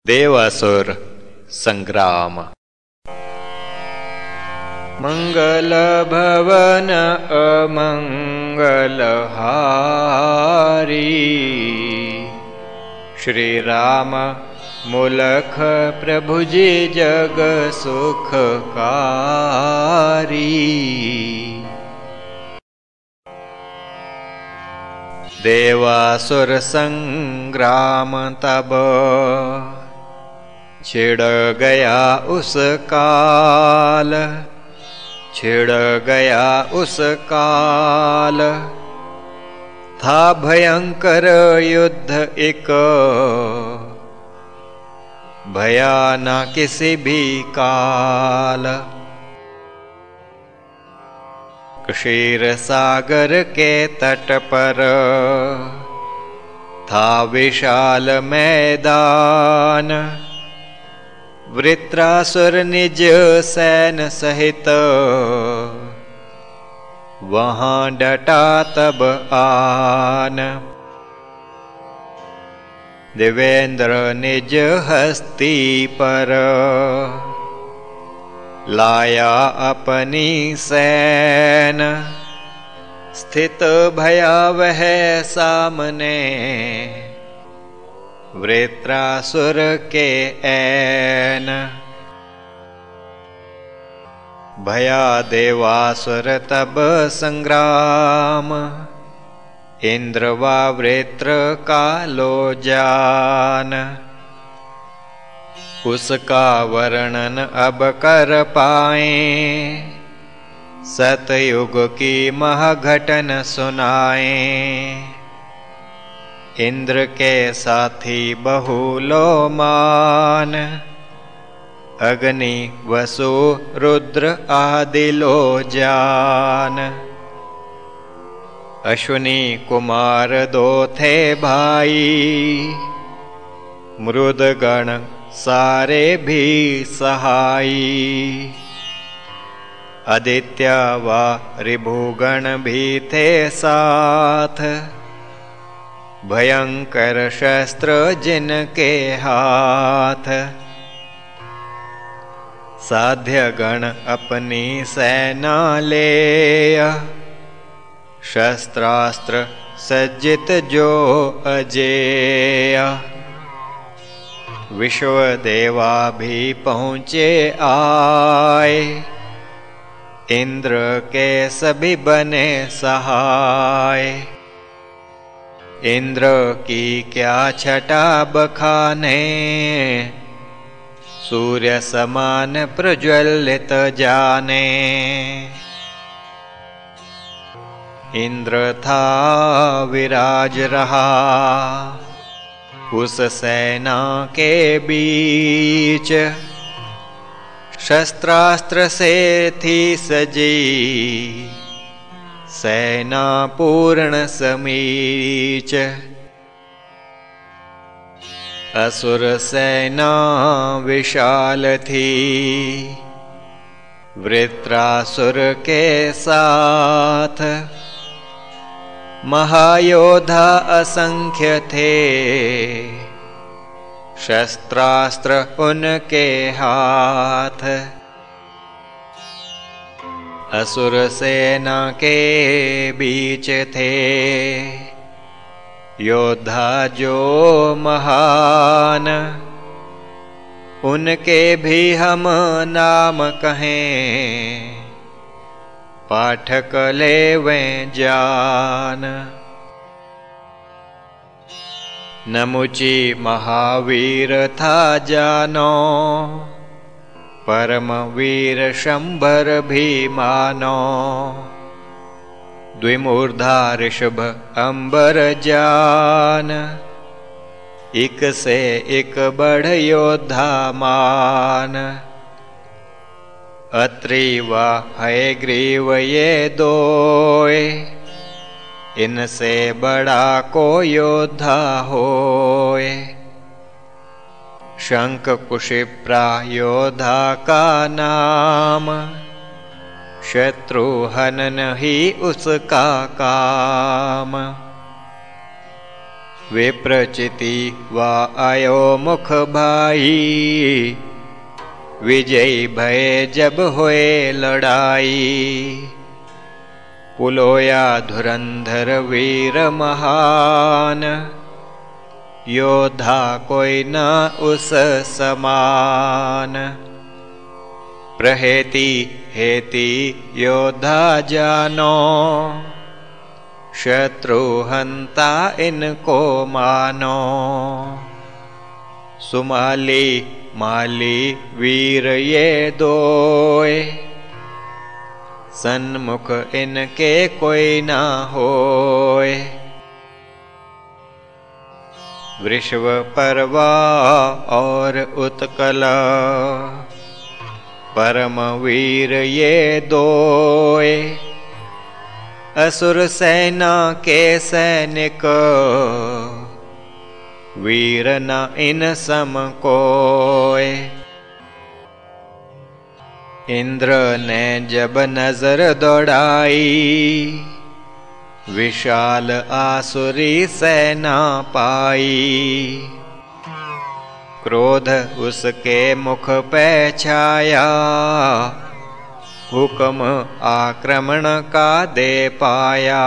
देवासुर संग्राम। मंगल भवन अमंगल हारी, श्री राम मूलख प्रभु जी जग सुखकारी। देवासुर संग्राम तब छिड़ गया उस काल, छिड़ गया उस काल। था भयंकर युद्ध एक, भया न किसी भी काल। क्षीर सागर के तट पर था विशाल मैदान। वृत्रासुर निज सैन सहित वहां डटा तब आन। देवेंद्र निज हस्ती पर लाया अपनी सैन। स्थित भयावह सामने वृत्रासुर के ऐन। भया देवासुर तब संग्राम, इंद्र वा वृत्र कालो जान। उसका वर्णन अब कर पाए, सतयुग की महाघटन सुनाए। इंद्र के साथी बहुलोमान, अग्नि वसु रुद्र आदि लो जान। अश्विनी कुमार दो थे भाई, मृदगण सारे भी सहाई। आदित्य व ऋभुगण भी थे साथ, भयंकर शस्त्र जिनके हाथ। साध्य गण अपनी सेना ले, शस्त्रास्त्र सज्जित जो अजेय। विश्वदेवा भी पहुँचे आए, इंद्र के सभी बने सहाय। इंद्र की क्या छटा बखाने, सूर्य समान प्रज्वलित जाने। इंद्र था विराज रहा उस सेना के बीच। शस्त्रास्त्र से थी सजी सेना पूर्ण समीच। असुर सेना विशाल थी, वृत्रासुर के साथ। महायोधा असंख्य थे, शस्त्रास्त्र उनके हाथ। असुर सेना के बीच थे योद्धा जो महान। उनके भी हम नाम कहें, पाठक लेवें जान। नमुची महावीर था जानो, परम वीर शंबर भी मानो। द्विमूर्धा ऋषभ अंबर जान, एक से एक बढ़ योद्धा मान। अत्रि व हयग्रीव ये दोए, इनसे बड़ा को योद्धा होए। शंख कुशिप्रा योद्धा का नाम, शत्रु हनन ही उसका काम। विप्रचिति वा आयो मुख भाई, विजयी भय जब होए लड़ाई। पुलोया धुरंधर वीर महान, योद्धा कोई न उस समान। प्रहेति हेति योद्धा जानो, शत्रु हंता इनको मानो। सुमाली माली वीर ये दोय, सन्मुख इनके कोई ना होय। वृषभ पर्वा और उत्कल, परम वीर ये दोय। असुर सेना के सैनिक, वीर न इन सम कोय। इंद्र ने जब नजर दौड़ाई, विशाल आसुरी सेना पाई। क्रोध उसके मुख पे छाया, हुक्म आक्रमण का दे पाया।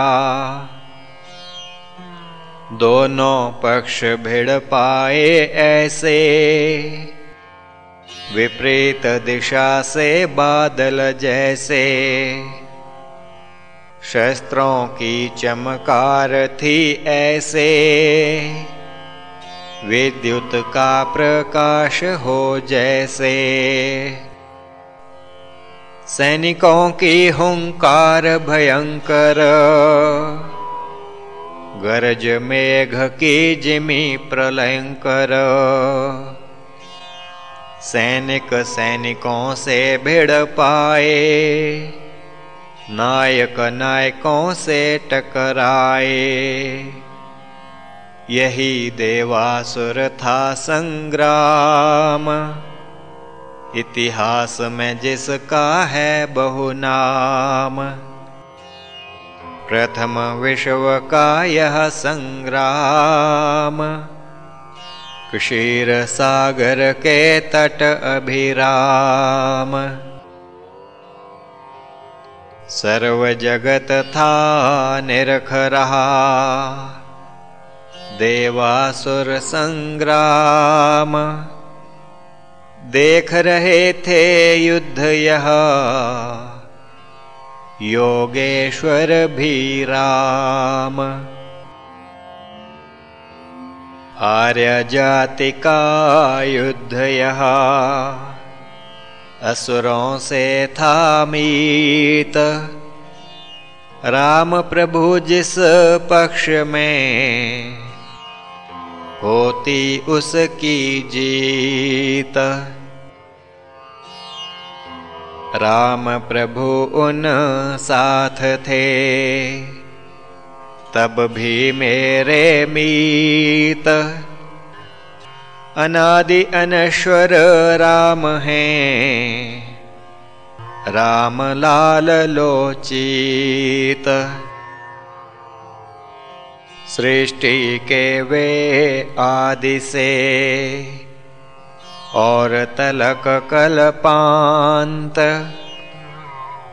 दोनों पक्ष भिड़ पाए ऐसे, विपरीत दिशा से बादल जैसे। शस्त्रों की चमकार थी ऐसे, विद्युत का प्रकाश हो जैसे। सैनिकों की हुंकार भयंकर, गरज मेघ की जिमी प्रलयंकर। सैनिक सैनिकों से भिड़ पाए, नायक नायकों से टकराए। यही देवासुर था संग्राम, इतिहास में जिसका है बहुनाम। प्रथम विश्व का यह संग्राम, क्षीर सागर के तट अभिराम। सर्व जगत था निरख रहा, देवासुर संग्राम। देख रहे थे युद्ध यह, योगेश्वर भी राम। आर्य जाति का युद्ध यह, असुरों से था मीत। राम प्रभु जिस पक्ष में, होती उसकी जीत। राम प्रभु उन साथ थे, तब भी मेरे मीत। अनादि अनश्वर राम हैं, राम लाल लोचित। सृष्टि के वे आदि से, और तलक कल्पांत।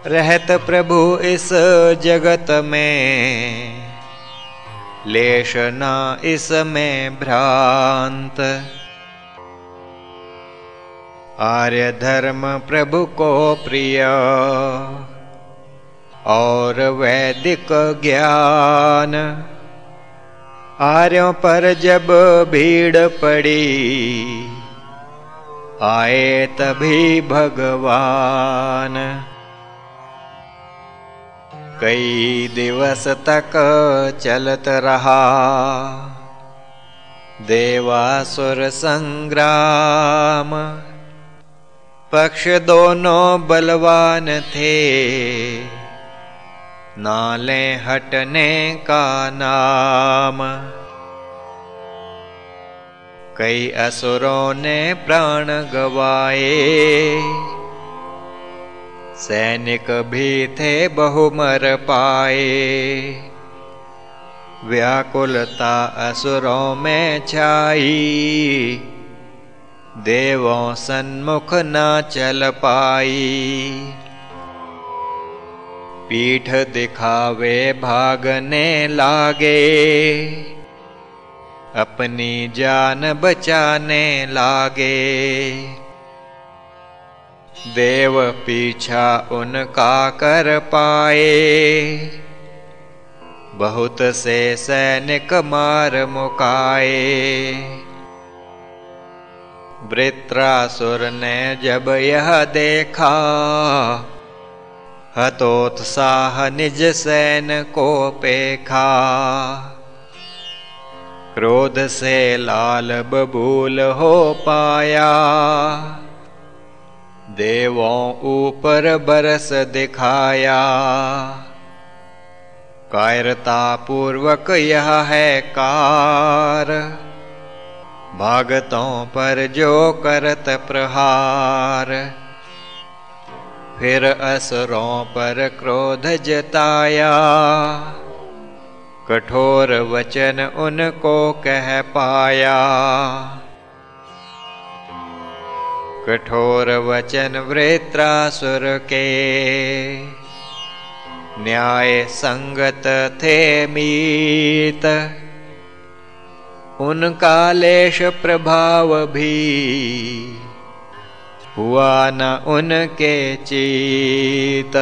रहत प्रभु इस जगत में, लेश ना इसमें भ्रांत। आर्य धर्म प्रभु को प्रिय, और वैदिक ज्ञान। आर्यों पर जब भीड़ पड़ी, आए तभी भगवान। कई दिवस तक चलत रहा, देवासुर संग्राम। पक्ष दोनों बलवान थे, नाले हटने का नाम। कई असुरों ने प्राण गवाए, सैनिक भी थे बहु मर पाए। व्याकुलता असुरों में छाई, देवों सन्मुख न चल पाई। पीठ दिखावे भागने लागे, अपनी जान बचाने लागे। देव पीछा उनका कर पाए, बहुत से सैनिक मार मुकाए। वृत्रासुर ने जब यह देखा, हतोत्साह निज सैन को पेखा। क्रोध से लाल बबूल हो पाया, देवों ऊपर बरस दिखाया। कायरता पूर्वक यह है कार, भागतों पर जो करत प्रहार। फिर असुरों पर क्रोध जताया, कठोर वचन उनको कह पाया। कठोर वचन वृत्रासुर के, न्याय संगत थे मीत। उनका लेश प्रभाव भी, हुआ न उनके चित।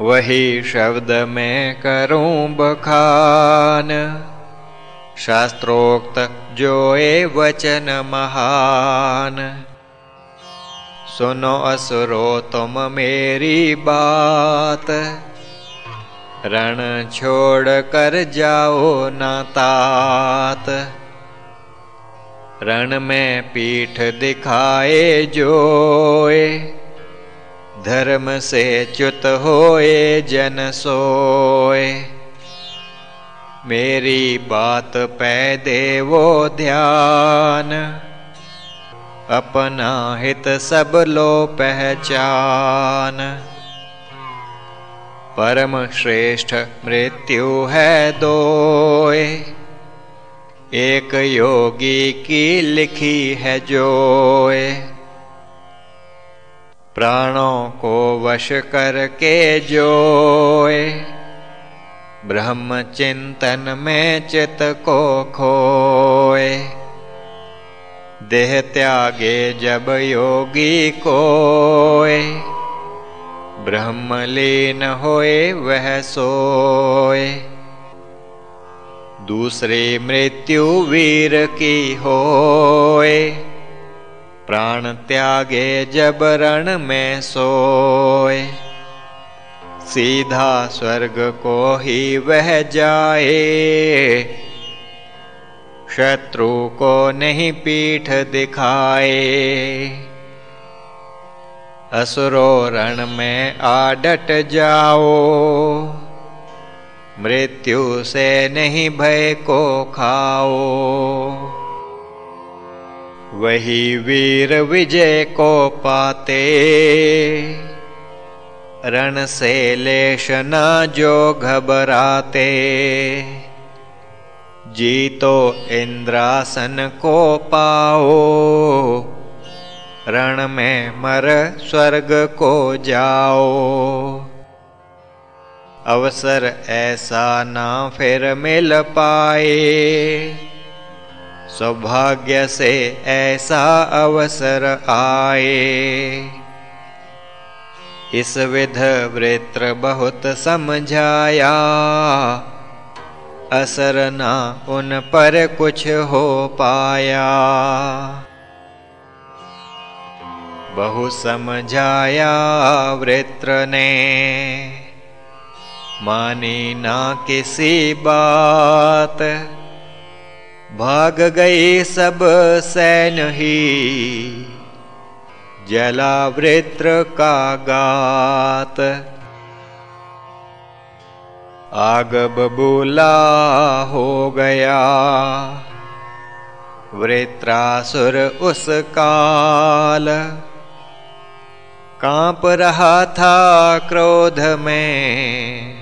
वही शब्द में करूं बखान, शास्त्रोक्त जो ये वचन महान। सुनो असुरो तुम मेरी बात, रण छोड़ कर जाओ न तात। रण में पीठ दिखाए जोए, धर्म से च्युत होए जन सोए। मेरी बात पे देवो ध्यान, अपना हित सब लो पहचान। परम श्रेष्ठ मृत्यु है दोए, एक योगी की लिखी है जोए। प्राणों को वश करके जोए, ब्रह्म चिंतन में चित को खोए। देह त्यागे जब योगी कोय, ब्रह्म लीन होए वह सोए। दूसरी मृत्यु वीर की होए, प्राण त्यागे जब रण में सोए। सीधा स्वर्ग को ही वह जाए, शत्रु को नहीं पीठ दिखाए। असुरो रण में आ डट जाओ, मृत्यु से नहीं भय को खाओ। वही वीर विजय को पाते, रण से लेश न जो घबराते। जीतो इंद्रासन को पाओ, रण में मर स्वर्ग को जाओ। अवसर ऐसा ना फिर मिल पाए, सौभाग्य से ऐसा अवसर आए। इस विध वृत्र बहुत समझाया, असर ना उन पर कुछ हो पाया। बहु समझाया वृत्र ने, मानी ना किसी बात। भाग गई सब सैन ही, जला वृत्र का गात। आग बबूला हो गया, वृत्रासुर उस काल। कांप रहा था क्रोध में,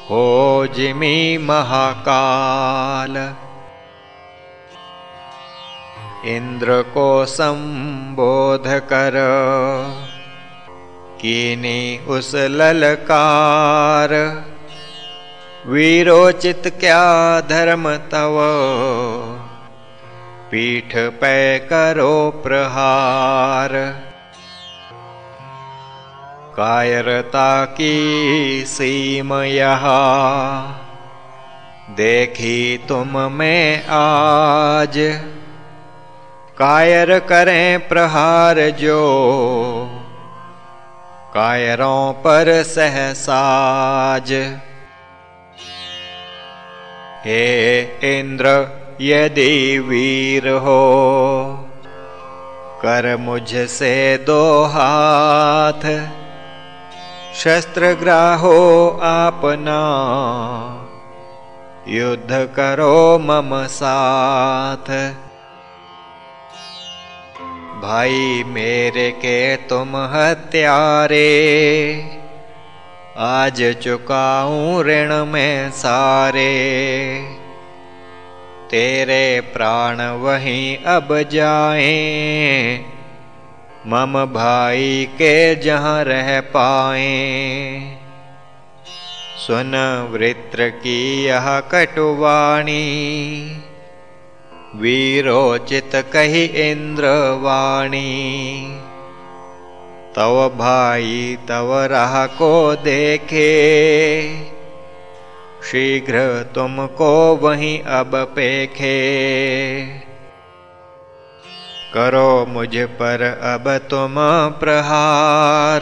हो जिमि महाकाल। इंद्र को संबोध कर कीनी उस ललकार, वीरोचित क्या धर्म तव, पीठ पे करो प्रहार। कायरता की सीम यहाँ देखी तुम में आज, कायर करें प्रहार जो कायरों पर सहसाज। हे इंद्र यदि वीर हो, कर मुझसे दो हाथ, शस्त्र ग्राहो आपना, युद्ध करो मम साथ। भाई मेरे के तुम हत्यारे, आज चुकाऊं ऋण में सारे। तेरे प्राण वहीं अब जाएं, मम भाई के जहाँ रह पाएं। सुन वृत्र की यह कटुवाणी, वीरोचित कही इंद्र वाणी। तव भाई तव राह को देखे, शीघ्र तुमको वहीं अब पेखे। करो मुझ पर अब तुम प्रहार,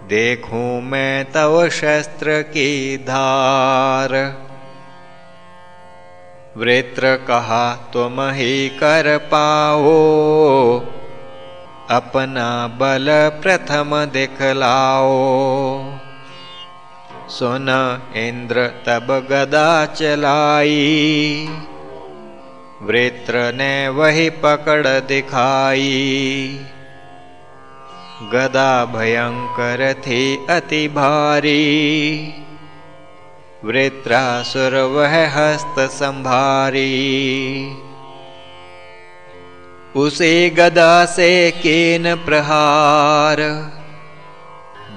देखूं मैं तव शस्त्र की धार। वृत्र कहा तुम ही कर पाओ, अपना बल प्रथम दिखलाओ। सुन इंद्र तब गदा चलाई, वृत्र ने वही पकड़ दिखाई। गदा भयंकर थी अति भारी, वृत्रासुर वह हस्त संभारी। उसी गदा से कीन प्रहार,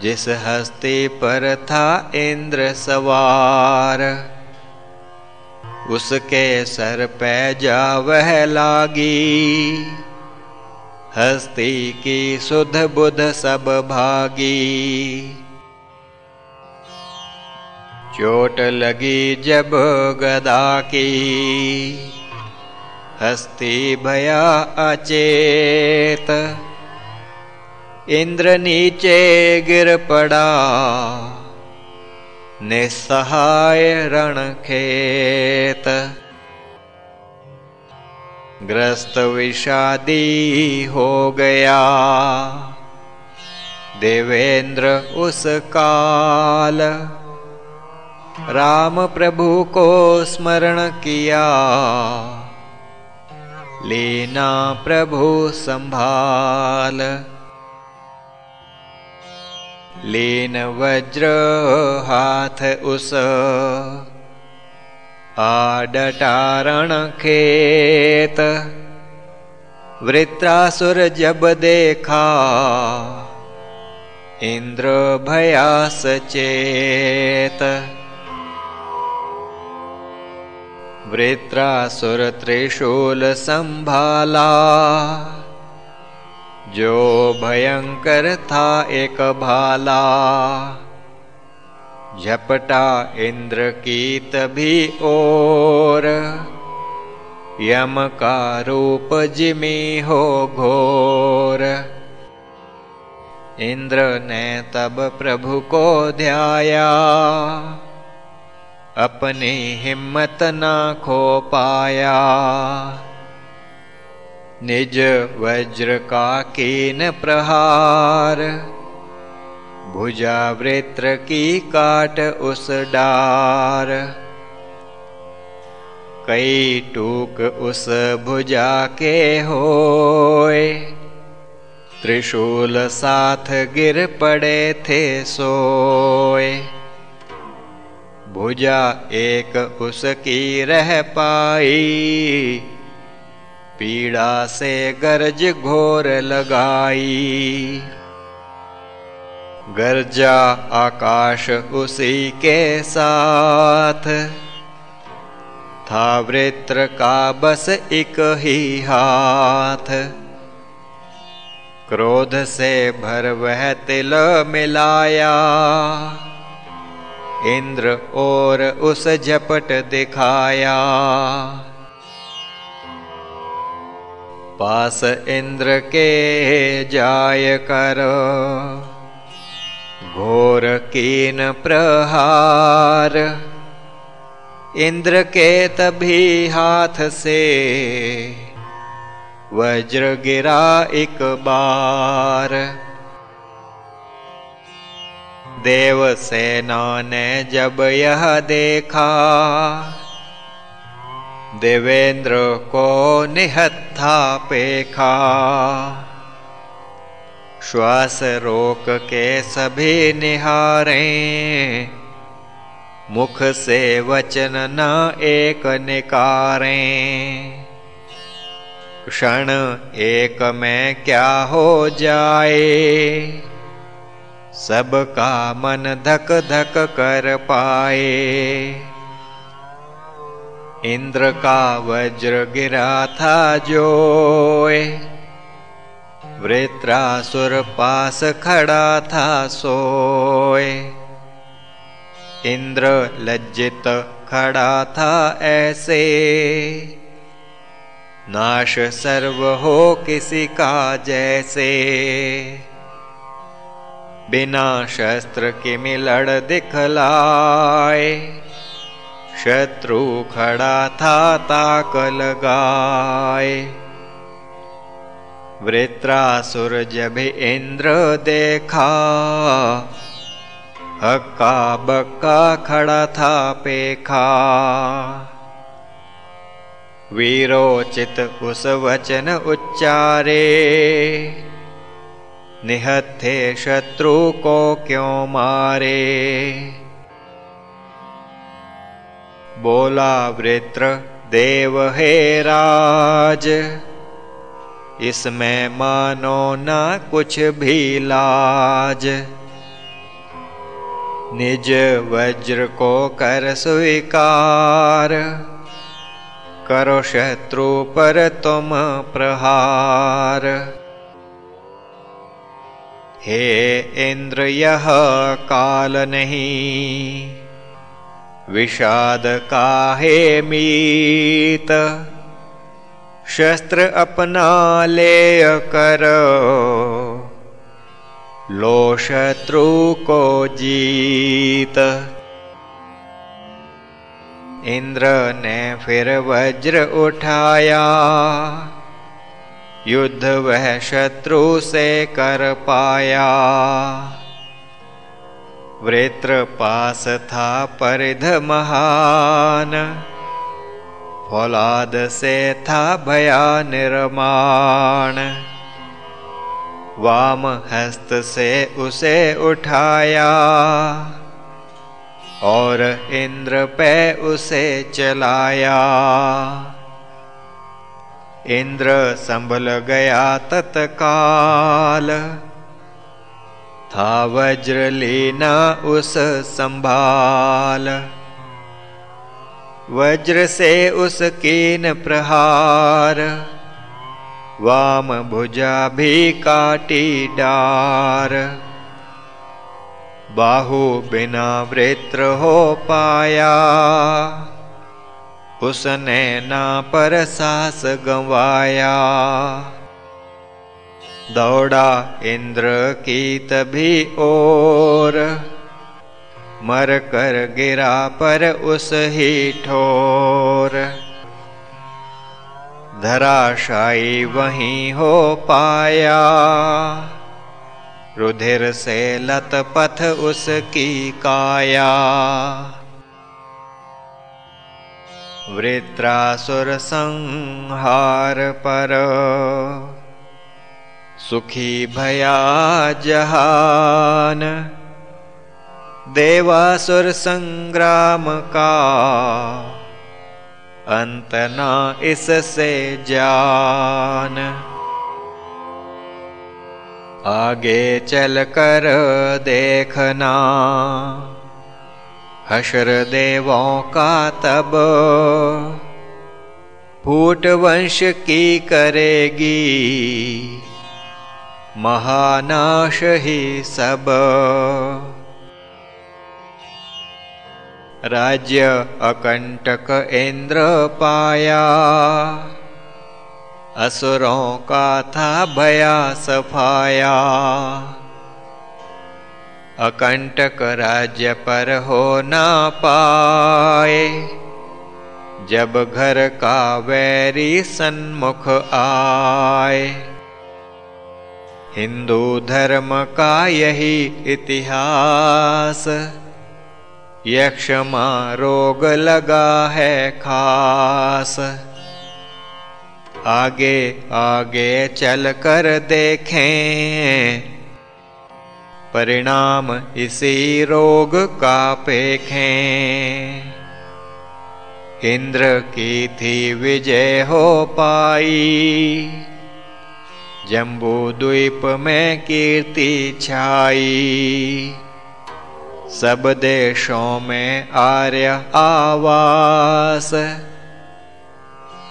जिस हस्ती पर था इंद्र सवार। उसके सर पे जा वह लागी, हस्ती की सुध बुध सब भागी। चोट लगी जब गदा की, हस्ती भया अचेत। इंद्र नीचे गिर पड़ा, निस्सहाय रणखेत। ग्रस्त विषादी हो गया, देवेंद्र उस काल। राम प्रभु को स्मरण किया, लेना प्रभु संभाल। लीन वज्र हाथ उस, आडटारण खेत। वृत्रासुर जब देखा, इंद्र भया सचेत। वृत्रासुर त्रिशूल संभाला, जो भयंकर था एक भाला। झपटा इंद्र की तभी ओर, यम का रूप जिमि हो घोर। इंद्र ने तब प्रभु को ध्याया, अपनी हिम्मत ना खो पाया। निज वज्र का कीन प्रहार, भुजा वृत्र की काट उस डार। कई टूक उस भुजा के होए, त्रिशूल साथ गिर पड़े थे सोए। भुजा एक उसकी रह पाई, पीड़ा से गरज घोर लगाई। गरजा आकाश उसी के साथ, था वृत्र का बस एक ही हाथ। क्रोध से भर वह तिल मिलाया, इंद्र और उस झपट दिखाया। पास इंद्र के जाय कर, घोर कीन प्रहार। इंद्र के तभी हाथ से, वज्र गिरा एक बार। देवसेना ने जब यह देखा, देवेंद्र को निहत्था पेखा। श्वास रोक के सभी निहारे, मुख से वचन न एक निकारे। क्षण एक में क्या हो जाए, सबका मन धक धक कर पाए। इंद्र का वज्र गिरा था जोए, वृत्रासुर पास खड़ा था सोए। इंद्र लज्जित खड़ा था ऐसे, नाश सर्व हो किसी का जैसे। बिना शस्त्र के मिलड़ दिखलाए, शत्रु खड़ा था ताक लगाए। वृत्रासुर जब इंद्र देखा, हक्का बक्का खड़ा था पेखा। वीरोचित उस वचन उच्चारे, निहत्थे शत्रु को क्यों मारे। बोला वृत्र देव हे राज, इसमें मानो ना कुछ भी लाज। निज वज्र को कर स्वीकार, करो शत्रु पर तुम प्रहार। हे इंद्र यह काल नहीं, विषाद काहे मीत। शस्त्र अपना ले करो, लो शत्रु को जीत। इंद्र ने फिर वज्र उठाया, युद्ध वह शत्रु से कर पाया। वृत्र पास था परिध महान, फौलाद से था भया निर्माण। वाम हस्त से उसे उठाया, और इंद्र पे उसे चलाया। इंद्र संभल गया तत्काल, था वज्र लीना उस संभाल। वज्र से उस कीन प्रहार, वाम भुजा भी काटी डार। बाहु बिना वृत्र हो पाया, उसने ना पर सास गंवाया। दौड़ा इंद्र की तभी ओर, मर कर गिरा पर उस ही ठोर। धराशायी वहीं हो पाया, रुधिर से लतपथ उसकी काया। वृत्रासुर संहार पर, सुखी भया जहान। देवासुर संग्राम का अंत ना इससे जान। आगे चल कर देखना हशर देवों का तब, फूट वंश की करेगी महानाश ही सब। राज्य अकंटक इंद्र पाया, असुरों का था भया सफाया। अकंटक राज्य पर हो ना पाए, जब घर का वैरी सन्मुख आए। हिंदू धर्म का यही इतिहास, यक्षमा रोग लगा है खास। आगे आगे चल कर देखें, परिणाम इसी रोग का पेखें। इंद्र की थी विजय हो पाई, जम्बू द्वीप में कीर्ति छाई। सब देशों में आर्य आवास,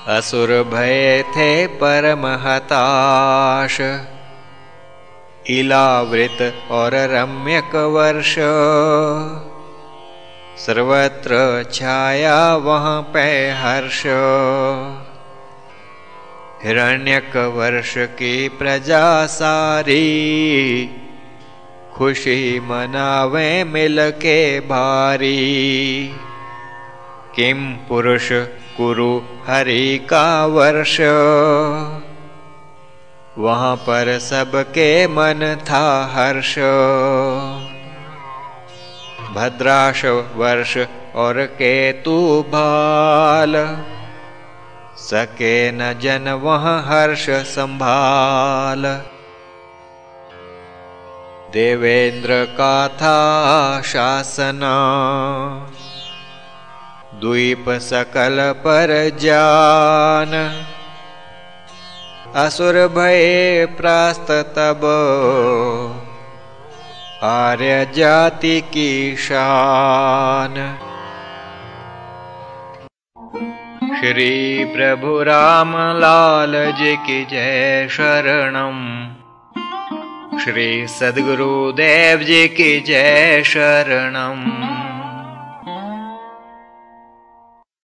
असुर भय थे परम हताश। इलावृत और रम्यक वर्ष, सर्वत्र छाया वहाँ पे हर्ष। हिरण्यक वर्ष की प्रजा सारी, खुशी मनावे मिल के भारी। किम पुरुष कुरु हरि का वर्ष, वहाँ पर सबके मन था हर्ष। भद्राश वर्ष और केतु भाल, सके न जन वहाँ हर्ष संभाल। देवेंद्र का था शासन, द्वीप सकल पर जान। असुर भय प्रास्त तब, आर्य जाति की शान। श्री प्रभु राम लाल जी की जय शरणम। श्री सद्गुरुदेव जी की जय शरणम।